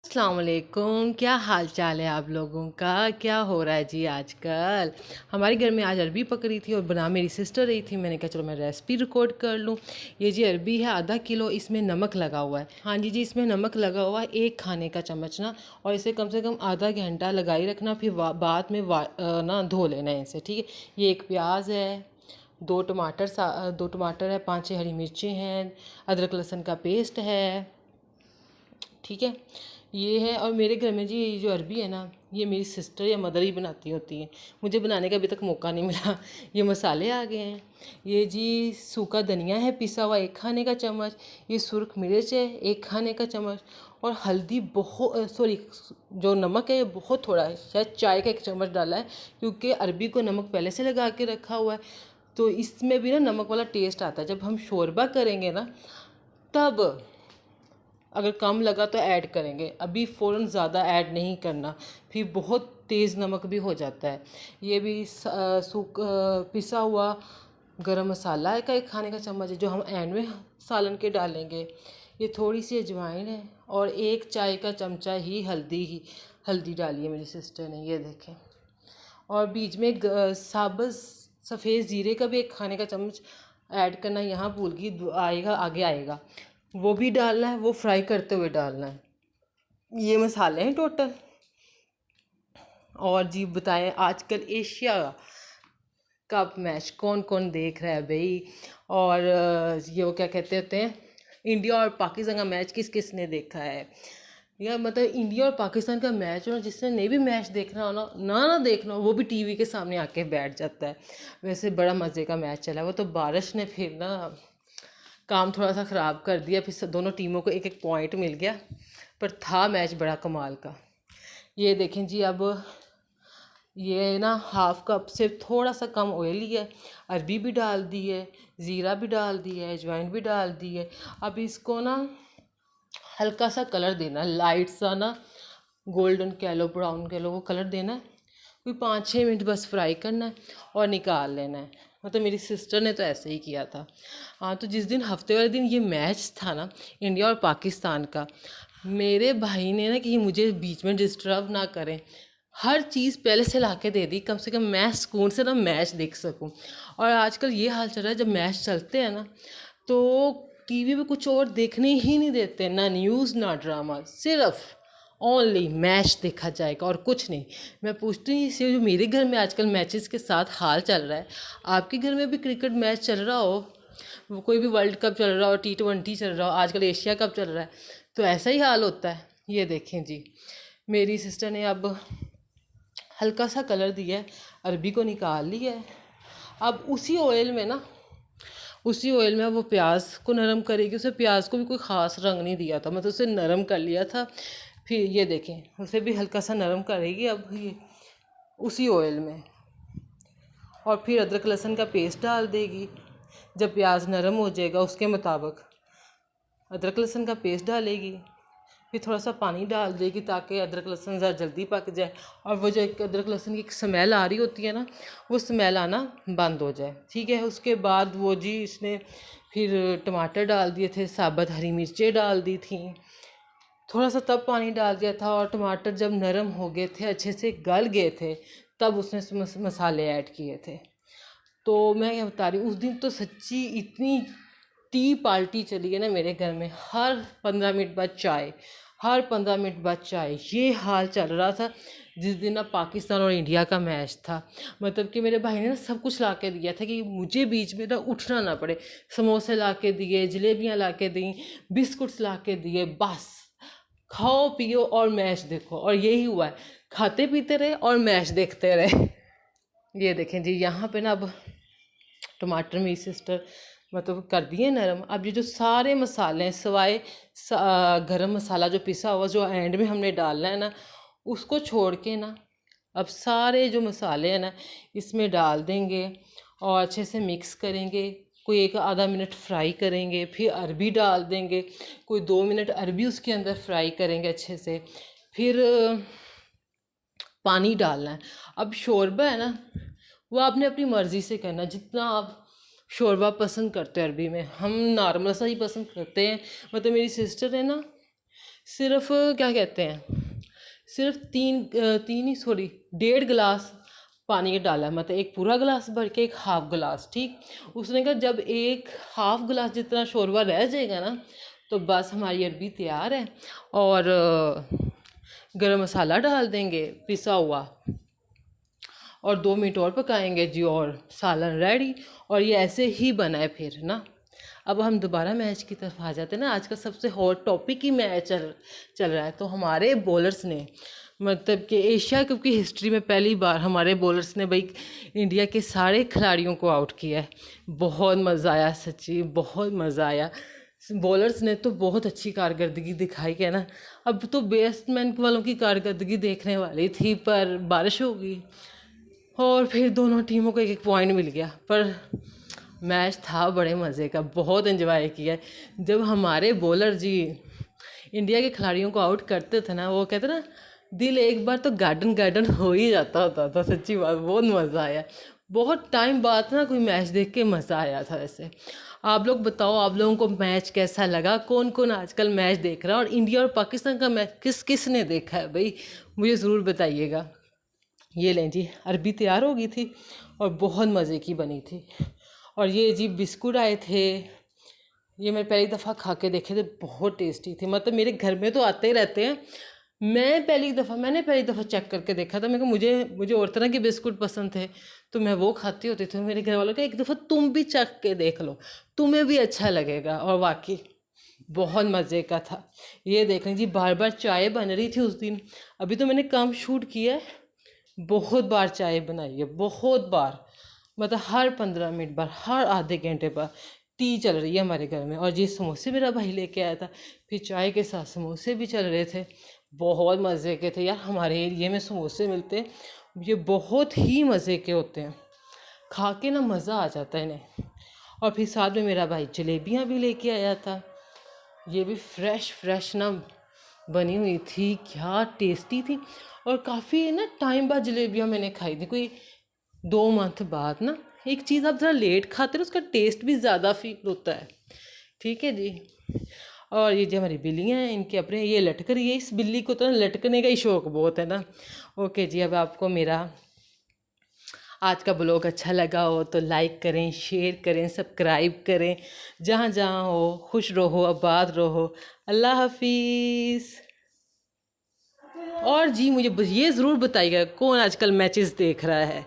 अस्सलाम वालेकुम। क्या हाल चाल है आप लोगों का? क्या हो रहा है जी आजकल? हमारे घर में आज अरबी पक रही थी और बना मेरी सिस्टर रही थी। मैंने कहा चलो मैं रेसिपी रिकॉर्ड कर लूँ। ये जी अरबी है आधा किलो, इसमें नमक लगा हुआ है। हाँ जी जी, इसमें नमक लगा हुआ है 1 खाने का चम्मच ना। और इसे कम से कम आधा घंटा लगाई रखना, फिर बाद में ना धो लेना है इसे, ठीक है। ये 1 प्याज है, 2 टमाटर है, 5-6 हरी मिर्चें हैं, अदरक लहसुन का पेस्ट है, ठीक है। ये है। और मेरे घर में जी ये जो अरबी है ना, ये मेरी सिस्टर या मदर ही बनाती होती हैं। मुझे बनाने का अभी तक मौका नहीं मिला। ये मसाले आ गए हैं। ये जी सूखा धनिया है पिसा हुआ 1 खाने का चम्मच। ये सुरख मिर्च है 1 खाने का चम्मच। और हल्दी बहुत सॉरी, जो नमक है ये बहुत थोड़ा है, शायद चाय का 1 चम्मच डाला है, क्योंकि अरबी को नमक पहले से लगा के रखा हुआ है। तो इसमें भी ना नमक वाला टेस्ट आता है। जब हम शोरबा करेंगे ना, तब अगर कम लगा तो ऐड करेंगे, अभी फ़ौरन ज़्यादा ऐड नहीं करना, फिर बहुत तेज़ नमक भी हो जाता है। ये भी पिसा हुआ गरम मसाला है का 1 खाने का चम्मच है, जो हम एंड में सालन के डालेंगे। ये थोड़ी सी अजवाइन है और 1 चाय का चमचा ही हल्दी डाली है मेरी सिस्टर ने, ये देखें। और बीच में साबुत सफ़ेद ज़ीरे का भी 1 खाने का चम्मच ऐड करना, यहाँ भूल गई, आएगा आगे आएगा, वो भी डालना है, वो फ्राई करते हुए डालना है। ये मसाले हैं टोटल। और जी बताएं, आजकल एशिया कप मैच कौन कौन देख रहा है भाई? और ये वो क्या कहते होते हैं, इंडिया और पाकिस्तान का मैच किस किस ने देखा है? या मतलब इंडिया और पाकिस्तान का मैच हो ना, जिसने नहीं भी मैच देखना हो ना देखना हो, वो भी टीवी के सामने आके बैठ जाता है। वैसे बड़ा मज़े का मैच चला। वो तो बारिश ने फिर ना काम थोड़ा सा ख़राब कर दिया, फिर दोनों टीमों को 1-1 पॉइंट मिल गया, पर था मैच बड़ा कमाल का। ये देखें जी, अब ये ना हाफ कप से थोड़ा सा कम ऑयल ही है। अरबी भी डाल दी है, ज़ीरा भी डाल दी है, अजवाइन भी डाल दी है। अब इसको ना हल्का सा कलर देना, लाइट सा ना, गोल्डन कह लो ब्राउन कह लो, वो कलर देना है। कोई 5-6 मिनट बस फ्राई करना है और निकाल लेना है। मतलब मेरी सिस्टर ने तो ऐसे ही किया था। हाँ, तो जिस दिन हफ्ते वाले दिन ये मैच था ना, इंडिया और पाकिस्तान का, मेरे भाई ने ना कि मुझे बीच में डिस्टर्ब ना करें, हर चीज़ पहले से ला के दे दी, कम से कम मैं सुकून से ना मैच देख सकूं। और आजकल ये हाल चल रहा है, जब मैच चलते हैं ना, तो टीवी पे कुछ और देखने ही नहीं देते, ना न्यूज़ ना ड्रामा, सिर्फ ओनली मैच देखा जाएगा और कुछ नहीं। मैं पूछती हूँ, इसे जो मेरे घर में आजकल मैचेस के साथ हाल चल रहा है, आपके घर में भी क्रिकेट मैच चल रहा हो, वो कोई भी वर्ल्ड कप चल रहा हो, T20 चल रहा हो, आजकल एशिया कप चल रहा है, तो ऐसा ही हाल होता है। ये देखें जी, मेरी सिस्टर ने अब हल्का सा कलर दिया है, अरबी को निकाल लिया है। अब उसी ऑयल में वो प्याज को नरम करेगी। उसे प्याज को भी कोई ख़ास रंग नहीं दिया था, मतलब उसे नरम कर लिया था। फिर ये देखें, उसे भी हल्का सा नरम करेगी अब ये उसी ऑयल में। और फिर अदरक लहसुन का पेस्ट डाल देगी। जब प्याज नरम हो जाएगा उसके मुताबिक अदरक लहसुन का पेस्ट डालेगी। फिर थोड़ा सा पानी डाल देगी ताकि अदरक लहसुन ज़रा जल्दी पक जाए, और वो जो एक अदरक लहसुन की स्मेल आ रही होती है ना, वो स्मेल आना बंद हो जाए, ठीक है। उसके बाद वो जी इसने फिर टमाटर डाल दिए थे, साबुत हरी मिर्चें डाल दी थी, थोड़ा सा तब पानी डाल दिया था। और टमाटर जब नरम हो गए थे, अच्छे से गल गए थे, तब उसने मसाले ऐड किए थे। तो मैं क्या बता रही हूँ, उस दिन तो सच्ची इतनी टी पार्टी चली है ना मेरे घर में, हर 15 मिनट बाद चाय, हर 15 मिनट बाद चाय, ये हाल चल रहा था जिस दिन ना पाकिस्तान और इंडिया का मैच था। मतलब कि मेरे भाई ने ना सब कुछ ला के दिया था कि मुझे बीच में ना उठना ना पड़े। समोसे ला के दिए, जलेबियाँ ला के दी, बिस्कुट्स ला के दिए, बस खाओ पियो और मैच देखो। और यही हुआ है, खाते पीते रहे और मैच देखते रहे। ये देखें जी, यहाँ पे ना अब टमाटर मेरी सिस्टर मतलब कर दिए नरम। अब ये जो सारे मसाले हैं सिवाय गरम मसाला जो पिसा हुआ, जो एंड में हमने डालना है ना, उसको छोड़ के ना अब सारे जो मसाले हैं ना इसमें डाल देंगे और अच्छे से मिक्स करेंगे। कोई 1-आधा मिनट फ्राई करेंगे, फिर अरबी डाल देंगे, कोई 2 मिनट अरबी उसके अंदर फ्राई करेंगे अच्छे से। फिर पानी डालना है। अब शोरबा है ना, वो आपने अपनी मर्ज़ी से करना, जितना आप शोरबा पसंद करते हैं। अरबी में हम नॉर्मल सा ही पसंद करते हैं। मतलब मेरी सिस्टर है ना, सिर्फ क्या कहते हैं, सिर्फ तीन ही सॉरी 1.5 गिलास पानी का डाला, मतलब एक पूरा गिलास भर के एक हाफ गिलास, ठीक। उसने कहा जब एक हाफ गिलास जितना शोरबा रह जाएगा ना, तो बस हमारी अरबी तैयार है। और गरम मसाला डाल देंगे पिसा हुआ, और 2 मिनट और पकाएंगे जी, और सालन रेडी। और ये ऐसे ही बना है फिर ना। अब हम दोबारा मैच की तरफ आ जाते हैं ना। आज का सबसे हॉट टॉपिक ही मैच चल रहा है। तो हमारे बॉलर्स ने, मतलब कि एशिया कप की हिस्ट्री में पहली बार हमारे बॉलर्स ने भाई इंडिया के सारे खिलाड़ियों को आउट किया है। बहुत मज़ा आया सच्ची, बहुत मज़ा आया। बॉलर्स ने तो बहुत अच्छी कारकर्दगी दिखाई है ना। अब तो बैट्समैन वालों की कारकर्दगी देखने वाली थी, पर बारिश हो गई और फिर दोनों टीमों को एक एक पॉइंट मिल गया। पर मैच था बड़े मज़े का, बहुत एंजॉय किया। जब हमारे बॉलर जी इंडिया के खिलाड़ियों को आउट करते थे ना, वो कहते ना दिल एक बार तो गार्डन गार्डन हो ही जाता होता था। सच्ची बात, बहुत मज़ा आया। बहुत टाइम बाद ना कोई मैच देख के मज़ा आया था। ऐसे आप लोग बताओ, आप लोगों को मैच कैसा लगा? कौन कौन आजकल मैच देख रहा है? और इंडिया और पाकिस्तान का मैच किस किस ने देखा है भाई, मुझे ज़रूर बताइएगा। ये लें जी, अरबी तैयार हो गई थी और बहुत मज़े की बनी थी। और ये जी बिस्कुट आए थे, ये मैं पहली दफ़ा खा के देखे थे, बहुत टेस्टी थे। मतलब मेरे घर में तो आते ही रहते हैं, मैंने पहली दफ़ा चेक करके देखा था। मैं कहा मुझे और तरह के बिस्कुट पसंद थे, तो मैं वो खाती होती थी। मेरे घर वालों का एक दफ़ा तुम भी चख के देख लो, तुम्हें भी अच्छा लगेगा। और वाकई बहुत मज़े का था। ये देख लें जी, बार बार चाय बन रही थी उस दिन। अभी तो मैंने कम शूट किया है, बहुत बार चाय बनाई है, बहुत बार। मतलब हर 15 मिनट बाद, हर आधे घंटे बाद टी चल रही है हमारे घर में। और ये समोसे मेरा भाई लेके आया था, फिर चाय के साथ समोसे भी चल रहे थे। बहुत मज़े के थे यार। हमारे एरिए में समोसे मिलते हैं, ये बहुत ही मज़े के होते हैं, खा के ना मज़ा आ जाता है इन्हें। और फिर साथ में मेरा भाई जलेबियाँ भी लेके आया था, ये भी फ्रेश फ्रेश ना बनी हुई थी, क्या टेस्टी थी। और काफ़ी ना टाइम बाद जलेबियाँ मैंने खाई थी, कोई 2 मंथ बाद ना। एक चीज़ आप ज़रा लेट खाते हो, उसका टेस्ट भी ज़्यादा फील होता है। ठीक है जी। और ये जो हमारी बिल्लियाँ हैं, इनके अपने ये लटक रही है। इस बिल्ली को तो लटकने का ही शौक बहुत है ना। ओके जी, अब आपको मेरा आज का ब्लॉग अच्छा लगा हो तो लाइक करें, शेयर करें, सब्सक्राइब करें। जहाँ जहाँ हो खुश रहो, आबाद रहो। अल्लाह हाफिज़। और जी मुझे ये ज़रूर बताइएगा कौन आजकल मैचेस देख रहा है।